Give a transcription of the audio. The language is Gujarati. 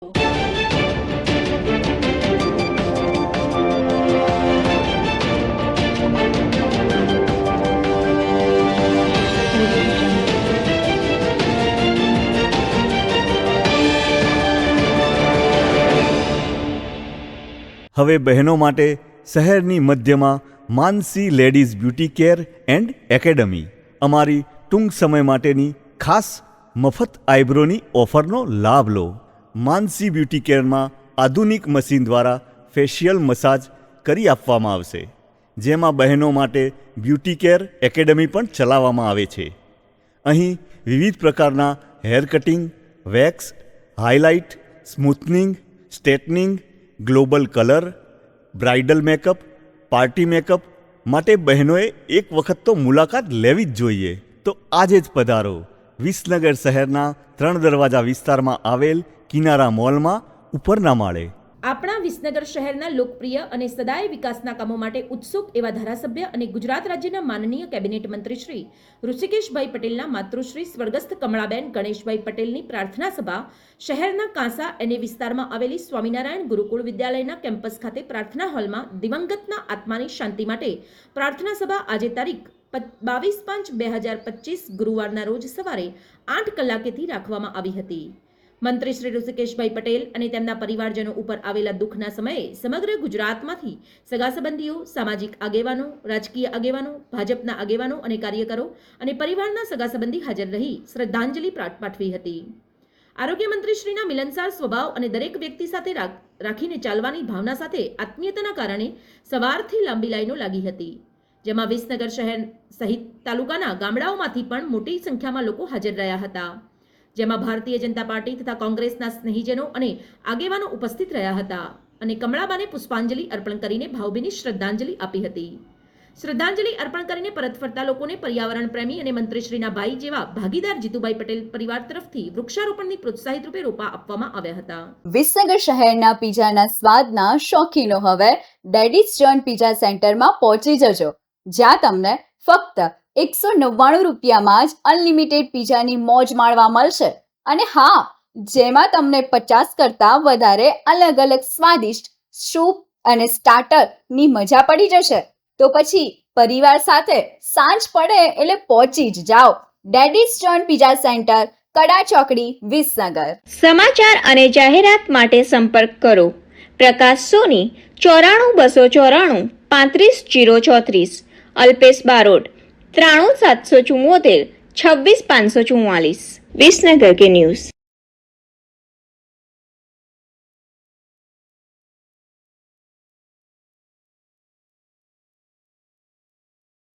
હવે બહેનો માટે શહેરની મધ્યમાં Mansi ladies beauty care and academy અમારી ટૂંક સમય માટેની ખાસ મફત આઈબ્રોની ઓફરનો લાભ લો. માનસી બ્યુટી કેરમાં આધુનિક મશીન દ્વારા ફેશિયલ મસાજ કરી આપવામાં આવશે, જેમાં બહેનો માટે બ્યુટી કેર એકેડમી પણ ચલાવવામાં આવે છે. અહીં વિવિધ પ્રકારના hair cutting, wax, highlight, smoothening, straightening, global colour, bridal makeup, party makeup માટે બહેનોએ એક વખત તો મુલાકાત લેવી જ જોઈએ. તો આજે જ પધારો વિસનગર શહેરના 3 દરવાજા વિસ્તારમાં આવેલ કિનારા મોલમાં ઉપરના માળે. આપણા વિસનગર શહેરના લોકપ્રિય અને સદાય વિકાસના કામો માટે ઉત્સુક એવા ધારાસભ્ય અને ગુજરાત રાજ્યના માનનીય કેબિનેટ મંત્રી શ્રી ઋષિકેશભાઈ પટેલના માતૃશ્રી સ્વર્ગસ્થ કમળાબેન ગણેશભાઈ પટેલની પ્રાર્થના સભા શહેરના કાંસા અને વિસ્તારમાં આવેલી સ્વામિનારાયણ ગુરુકુળ વિદ્યાલયના કેમ્પસ ખાતે પ્રાર્થના હોલમાં દિવંગતના આત્માની શાંતિ માટે પ્રાર્થના સભા આજે તારીખ 22/5/2025 ગુરુવારના રોજ સવારે 8 કલાકેથી રાખવામાં આવી હતી. મંત્રી શ્રી ઋષિકેશભાઈ પટેલ અને તેમના પરિવારજનો ઉપર આવેલા દુઃખના સમયે સમગ્ર ગુજરાતમાંથી સગાસંબંધીઓ, સામાજિક આગેવાનો, રાજકીય આગેવાનો, ભાજપના આગેવાનો અને કાર્યકરો અને પરિવારના સગાસંબંધી હાજર રહી શ્રદ્ધાંજલિ પાઠવી હતી. આરોગ્ય મંત્રીશ્રીના મિલનસાર સ્વભાવ અને દરેક વ્યક્તિ સાથે રાખીને ચાલવાની ભાવના સાથે આત્મીયતાના કારણે સવારથી લાંબી લાઈનો લાગી હતી, જેમાં વિસનગર શહેર સહિત તાલુકાના ગામડાઓમાંથી પણ મોટી સંખ્યામાં લોકો હાજર રહ્યા હતા, જેમાં ભારતીય જનતા પાર્ટી તથા કોંગ્રેસના સ્નેહીજનો અને આગેવાનો ઉપસ્થિત રહ્યા હતા અને કમળાબાને પુષ્પાંજલિ અર્પણ કરીને ભાવભીની શ્રદ્ધાંજલિ આપી હતી. શ્રદ્ધાંજલિ અર્પણ કરીને પરત ફરતા લોકોને પર્યાવરણ પ્રેમી અને મંત્રીશ્રીના ભાઈ જેવા ભાગીદાર જીતુભાઈ પટેલ પરિવાર તરફથી વૃક્ષારોપણની પ્રોત્સાહિત રૂપે રોપા આપવામાં આવ્યા હતા. વિસનગર શહેરના પીઝાના સ્વાદના શોખીનો હવે ડેડીઝ જોન પીઝા સેન્ટરમાં પહોંચી જજો, જ્યાં તમને ફક્ત 199 રૂપિયામાં જ અનલિમિટેડ પીઝાની મોજ માણવા મળશે. અને હા, જેમાં તમને 50 કરતાં વધારે અલગ અલગ સ્વાદિષ્ટ સૂપ અને સ્ટાર્ટરની મજા પડી જશે. તો પછી પરિવાર સાથે સાંજ પડે એટલે પહોંચી જ જાઓ ડેડીઝ જોન પીઝા સેન્ટર, કડા ચોકડી, વિસનગર. સમાચાર અને જાહેરાત માટે સંપર્ક કરો પ્રકાશ સોની 94 294 35 034, અલ્પેશ બારોટ 93 774 26 544. વિસનગર કે ન્યૂઝ.